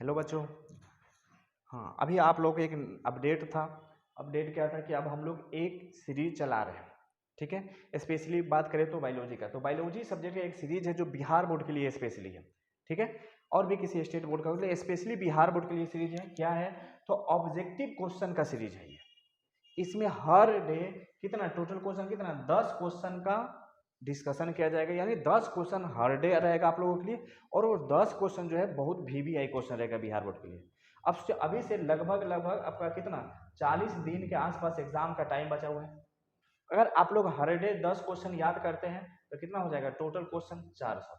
Hello बच्चों। हाँ, अभी आप लोग एक अपडेट था। अपडेट क्या था कि अब हम लोग एक सीरीज चला रहे हैं। ठीक है, स्पेशली बात करें तो बायोलॉजी का, तो बायोलॉजी सब्जेक्ट का एक सीरीज है जो बिहार बोर्ड के लिए स्पेशली है। ठीक है, और भी किसी स्टेट बोर्ड का हो, तो स्पेशली बिहार बोर्ड के लिए सीरीज है। क्या है? तो ऑब्जेक्टिव क्वेश्चन का सीरीज है ये। इसमें हर डे कितना टोटल क्वेश्चन, कितना 10 क्वेश्चन का डिस्कशन किया जाएगा, यानी 10 क्वेश्चन हर डे रहेगा आप लोगों के लिए। और वो 10 क्वेश्चन जो है बहुत वीवीआई क्वेश्चन रहेगा बिहार बोर्ड के लिए। अब से अभी से लगभग लगभग आपका कितना 40 दिन के आसपास एग्जाम का टाइम बचा हुआ है। अगर आप लोग हर डे 10 क्वेश्चन याद करते हैं तो कितना हो जाएगा टोटल क्वेश्चन 400।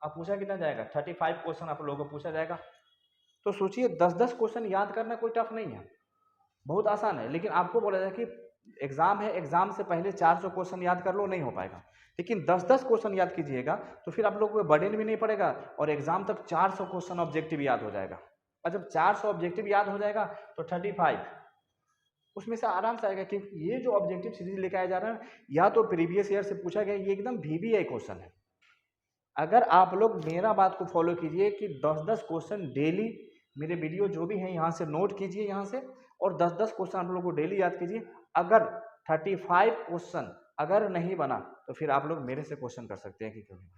अब पूछा कितना जाएगा 35 क्वेश्चन आप लोगों को पूछा जाएगा। तो सोचिए 10-10 क्वेश्चन याद करना कोई टफ नहीं है, बहुत आसान है। लेकिन आपको बोला जाए कि एग्जाम है, एग्जाम से पहले 400 क्वेश्चन याद कर लो, नहीं हो पाएगा। लेकिन 10-10 क्वेश्चन याद कीजिएगा तो फिर आप लोगों को बर्डन भी नहीं पड़ेगा और एग्जाम तक 400 क्वेश्चन ऑब्जेक्टिव याद हो जाएगा। और जब 400 ऑब्जेक्टिव याद हो जाएगा तो 35 उसमें से आराम से आएगा, क्योंकि ये जो ऑब्जेक्टिव सीरीज लेके आया जा रहा है या तो प्रीवियस ईयर से पूछा गया, ये एकदम वीवीआई क्वेश्चन है। अगर आप लोग मेरा बात को फॉलो कीजिए कि 10-10 क्वेश्चन डेली मेरे वीडियो जो भी है यहाँ से नोट कीजिए यहाँ से, और 10-10 क्वेश्चन आप लोगों को डेली याद कीजिए। अगर 35 क्वेश्चन अगर नहीं बना तो फिर आप लोग मेरे से क्वेश्चन कर सकते हैं कि क्यों नहीं।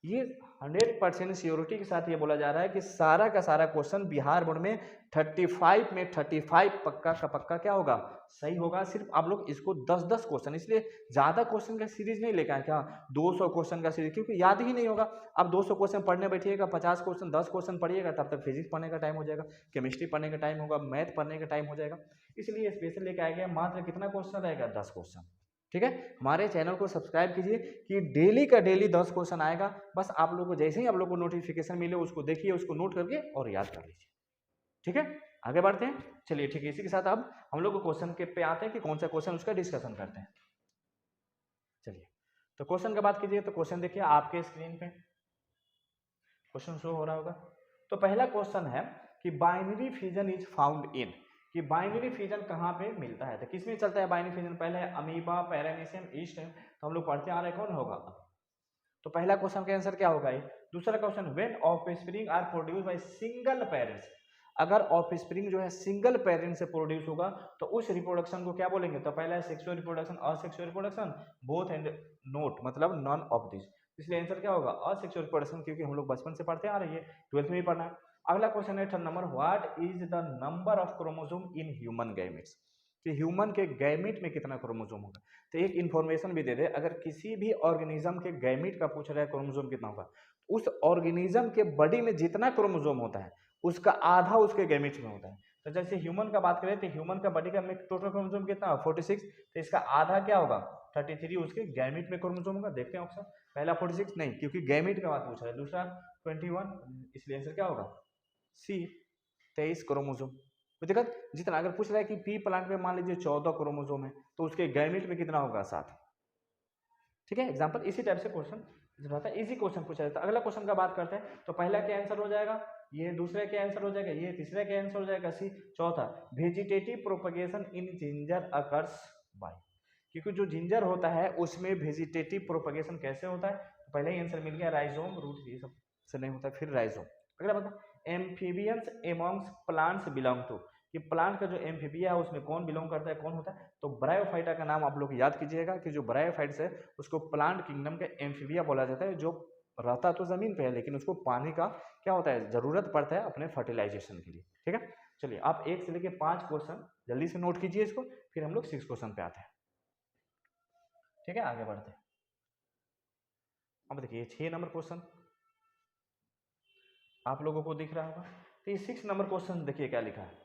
ये 100% श्योरिटी के साथ ये बोला जा रहा है कि सारा का सारा क्वेश्चन बिहार बोर्ड में 35 में 35 पक्का का पक्का क्या होगा, सही होगा। सिर्फ आप लोग इसको 10-10 क्वेश्चन, इसलिए ज्यादा क्वेश्चन का सीरीज नहीं लेकर आए क्या 200 क्वेश्चन का सीरीज, क्योंकि याद ही नहीं होगा। अब 200 क्वेश्चन पढ़ने बैठिएगा, 50 क्वेश्चन 10 क्वेश्चन पढ़िएगा, तब तक फिजिक्स पढ़ने का टाइम हो जाएगा, केमिस्ट्री पढ़ने का टाइम होगा, मैथ पढ़ने का टाइम हो जाएगा। इसलिए स्पेशल लेके आया गया, मात्र कितना क्वेश्चन रहेगा 10 क्वेश्चन। ठीक है, हमारे चैनल को सब्सक्राइब कीजिए कि डेली का डेली 10 क्वेश्चन आएगा। बस आप लोगों को जैसे ही आप लोगों को नोटिफिकेशन मिले उसको देखिए, उसको नोट करके और याद कर लीजिए। ठीक है, आगे बढ़ते हैं। चलिए ठीक है, इसी के साथ अब हम लोग क्वेश्चन के पे आते हैं कि कौन सा क्वेश्चन उसका डिस्कशन करते हैं। चलिए, तो क्वेश्चन की बात कीजिए तो क्वेश्चन देखिए आपके स्क्रीन पे क्वेश्चन शो हो रहा होगा। तो पहला क्वेश्चन है कि binary fission is found in, कि बाइनरी फिजन कहाँ पे मिलता है, तो किसमें चलता है बाइनरी फिजन? पहले है अमीबा, पैरामीशियम, ईस्ट है, तो हम लोग पढ़ते आ रहे कौन होगा। तो पहला क्वेश्चन का आंसर क्या होगा ये। दूसरा question, when offspring are produce by single parents, अगर ऑफस्प्रिंग जो है सिंगल पेरेंट से प्रोड्यूस होगा तो उस रिप्रोडक्शन को क्या बोलेंगे। तो पहला है sexual reproduction, asexual reproduction, both and note, मतलब नॉन ऑफ दिस। इसलिए आंसर क्या होगा असेक्सुअल रिप्रोडक्शन, क्योंकि हम लोग बचपन से पढ़ते आ रहे हैं, 12th में भी पढ़ना है। अगला क्वेश्चन है 3 number, what is the number of chromosome in human gametes, कि ह्यूमन के गैमेट में कितना क्रोमोसोम होगा। तो एक इन्फॉर्मेशन भी दे दे, अगर किसी भी ऑर्गेनिज्म के गैमेट का पूछ रहा है क्रोमोसोम कितना होगा, उस ऑर्गेनिज्म के बॉडी में जितना क्रोमोसोम होता है उसका आधा उसके गैमेट में होता है। तो जैसे ह्यूमन का बात करें तो ह्यूमन का बॉडी का टोटल क्रोमोसोम कितना 46, तो इसका आधा क्या होगा 33 उसके गैमेट में क्रोमोसोम होगा। देखते हैं ऑप्शन, पहला 46 नहीं, क्योंकि गैमेट का बात पूछ रहा है। दूसरा 21, इसलिए आंसर क्या होगा सी 23 क्रोमोसोम। तो देखा, जितना अगर पूछ रहा है कि पी प्लांट में मान लीजिए 14 क्रोमोसोम है तो उसके गैमेट में कितना होगा 7। ठीक है, एग्जांपल इसी टाइप से क्वेश्चन रहता है, इजी क्वेश्चन पूछा जाता है। अगला क्वेश्चन का बात करते हैं, तो पहला क्या आंसर हो जाएगा, ये दूसरे के आंसर हो जाएगा, ये तीसरे के आंसर हो जाएगा सी। चौथा, vegetative propagation in ginger occurs by, क्योंकि जो जिंजर होता है उसमें वेजिटेटिव प्रोपगेशन कैसे होता है, तो पहले ही आंसर मिल गया राइजोम, रूट, ये सब से नहीं होता फिर राइजोम। अगला बता, amphibians amongst plants belong to, कि प्लांट का जो एम्फीबिया है उसमें कौन बिलोंग करता है, कौन होता है। तो ब्रायोफाइटा का नाम आप लोग याद कीजिएगा कि जो ब्रायोफाइट्स है उसको प्लांट किंगडम का एम्फीबिया बोला जाता है, जो रहता तो जमीन पे है लेकिन उसको पानी का क्या होता है जरूरत पड़ता है अपने फर्टिलाइजेशन के लिए। ठीक है, चलिए आप 1 से लेके 5 क्वेश्चन जल्दी से नोट कीजिए इसको, फिर हम लोग 6 क्वेश्चन पे आते हैं। ठीक है, आगे बढ़ते हैं। अब देखिए 6 नंबर क्वेश्चन आप लोगों को दिख रहा होगा। तो ये 6 नंबर क्वेश्चन देखिए क्या लिखा है।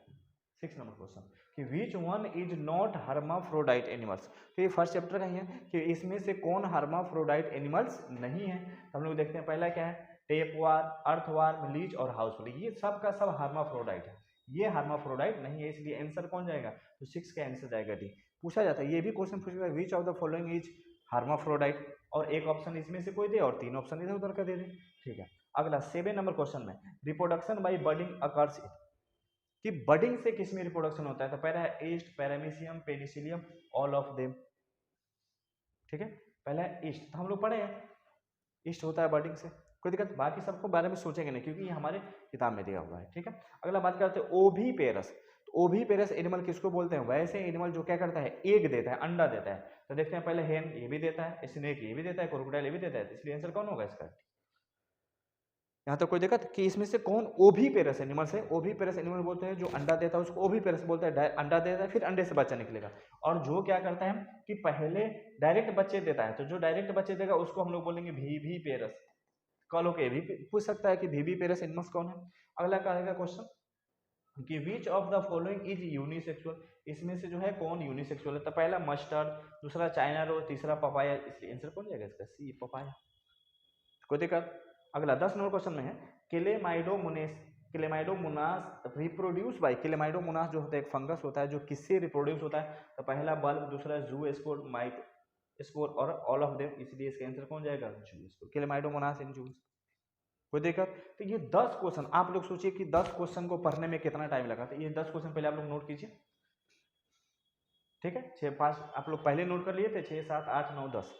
6 नंबर क्वेश्चन कि which one is not hermaphrodite animals, तो ये फर्स्ट चैप्टर का ही है कि इसमें से कौन हर्माफ्रोडाइट एनिमल्स नहीं है। तो हम लोग देखते हैं पहला क्या है, टेपवार, अर्थवार्म, लीच और हाउसफुल, ये सब का सब हर्माफ्रोडाइट है, ये हर्माफ्रोडाइट नहीं है, इसलिए आंसर कौन जाएगा, तो 6 का आंसर जाएगा डी। पूछा जाता है, ये भी क्वेश्चन पूछेगा which of the following is hermaphrodite, और एक ऑप्शन इसमें से कोई दे और 3 ऑप्शन इधर उधर का दे दे। ठीक है, अगला 7 नंबर क्वेश्चन में रिप्रोडक्शन बाय बडिंग अकर्स, कि बडिंग से किसमें रिप्रोडक्शन होता है, तो पहला है east, paramecium, Penicillium, all of them. ठीक है, पहला है ईस्ट, तो हम लोग पढ़े हैं ईस्ट होता है बडिंग से। कोई दिक्कत, बाकी सबको बारे में सोचेंगे नहीं क्योंकि ये हमारे किताब में दिया हुआ है। ठीक है, अगला बात करते हैं ओविपेरस। तो ओविपेरस एनिमल किसको बोलते हैं? वैसे एनिमल जो क्या करता है, एग देता है, अंडा देता है। तो देखते हैं पहले हेन ये भी देता है, स्नेक ये भी देता है, क्रोकोडाइल ये भी देता है, तो इसलिए आंसर कौन होगा इसका? यहाँ तो कोई दिक्कत कि इसमें से कौन ओविपेरस एनिमल से, ओविपेरस एनिमल बोलते हैं जो अंडा देता है उसको ओविपेरस बोलते हैं, अंडा देता है फिर अंडे से बच्चा निकलेगा। और जो क्या करता है कि पहले डायरेक्ट बच्चे देता है, तो जो डायरेक्ट बच्चे देगा उसको हम लोग बोलेंगे विविपेरस। कल ओके भी पूछ सकता है कि विविपेरस एनिमल्स कौन है। अगला का क्वेश्चन कि which of the following is unisexual, इसमें से जो है कौन यूनिसेक्सुअल है? तो पहला मस्टर्ड, दूसरा चाइना रोज, तीसरा पपाया, इसलिए आंसर कौन जाएगा इसका? सी पपाया। कोई दिक्कत? अगला 10 नंबर क्वेश्चन में है क्लेमाइडोमोनास रिप्रोड्यूस बाय, क्लेमाइडोमोनास जो होता है एक फंगस होता है जो किससे रिप्रोड्यूस होता है? तो पहला बल्ब, दूसरा जू स्पोर, माइट स्पोर और ऑल ऑफ देम, इसलिए इसका आंसर कौन जाएगा? जू स्पोर, क्लेमाइडोमोनास इन जूस। कोई दिक्कत? तो ये 10 क्वेश्चन आप लोग सोचिए कि 10 क्वेश्चन को पढ़ने में कितना टाइम लगा। तो ये 10 क्वेश्चन पहले आप लोग नोट कीजिए। ठीक है, 6 5 आप लोग पहले नोट कर लिए थे, 6 7 8 9 10।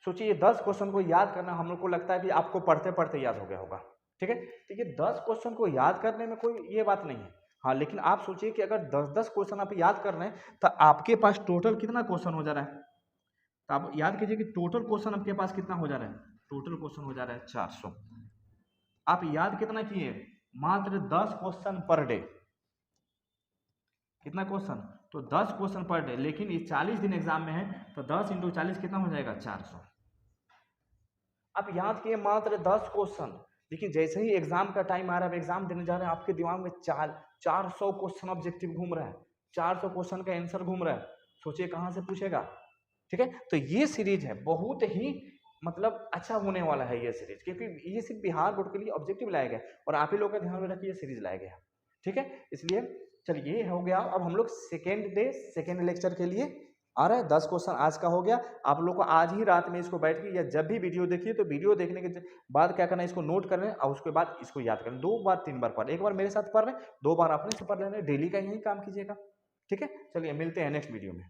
सोचिए 10 क्वेश्चन को याद करना हम लोग को लगता है कि आपको पढ़ते पढ़ते याद हो गया होगा। ठीक है, तो ये 10 क्वेश्चन को याद करने में कोई ये बात नहीं है। हाँ, लेकिन आप सोचिए कि अगर 10-10 क्वेश्चन आप याद कर रहे हैं तो आपके पास टोटल कितना क्वेश्चन हो जा रहा है? तो आप याद कीजिए कि टोटल क्वेश्चन आपके पास कितना हो जा रहा है? टोटल क्वेश्चन हो जा रहा है 400। आप याद कितना किए? मात्र 10 क्वेश्चन पर डे। कितना क्वेश्चन? तो 10 क्वेश्चन पर डे, लेकिन ये 40 दिन एग्जाम में है तो 10 × 40 कितना हो जाएगा? 400। आप याद किए मात्र 10 क्वेश्चन, लेकिन जैसे ही एग्जाम का टाइम आ रहा है, एग्जाम देने जा रहे हैं, आपके दिमाग में 400 क्वेश्चन ऑब्जेक्टिव घूम रहा है, 400 क्वेश्चन का आंसर घूम रहा है। सोचिए कहां से पूछेगा। ठीक है, तो ये सीरीज है बहुत ही मतलब अच्छा होने वाला है ये सीरीज, क्योंकि ये सिर्फ बिहार बोर्ड के लिए ऑब्जेक्टिव लाया गया और आप ही लोग का ध्यान में रखिए ये सीरीज लाया गया। ठीक है, इसलिए चलिए ये हो गया। अब हम लोग सेकेंड डे सेकेंड लेक्चर के लिए आ रहा है। 10 क्वेश्चन आज का हो गया। आप लोग को आज ही रात में इसको बैठ के या जब भी वीडियो देखिए तो वीडियो देखने के बाद क्या करना है, इसको नोट करना है और उसके बाद इसको याद करना। 2 बार 3 बार पढ़, एक बार मेरे साथ पढ़ रहे हैं, 2 बार अपने से पढ़ लेना, डेली का यही काम कीजिएगा। ठीक है, चलिए मिलते हैं नेक्स्ट वीडियो में।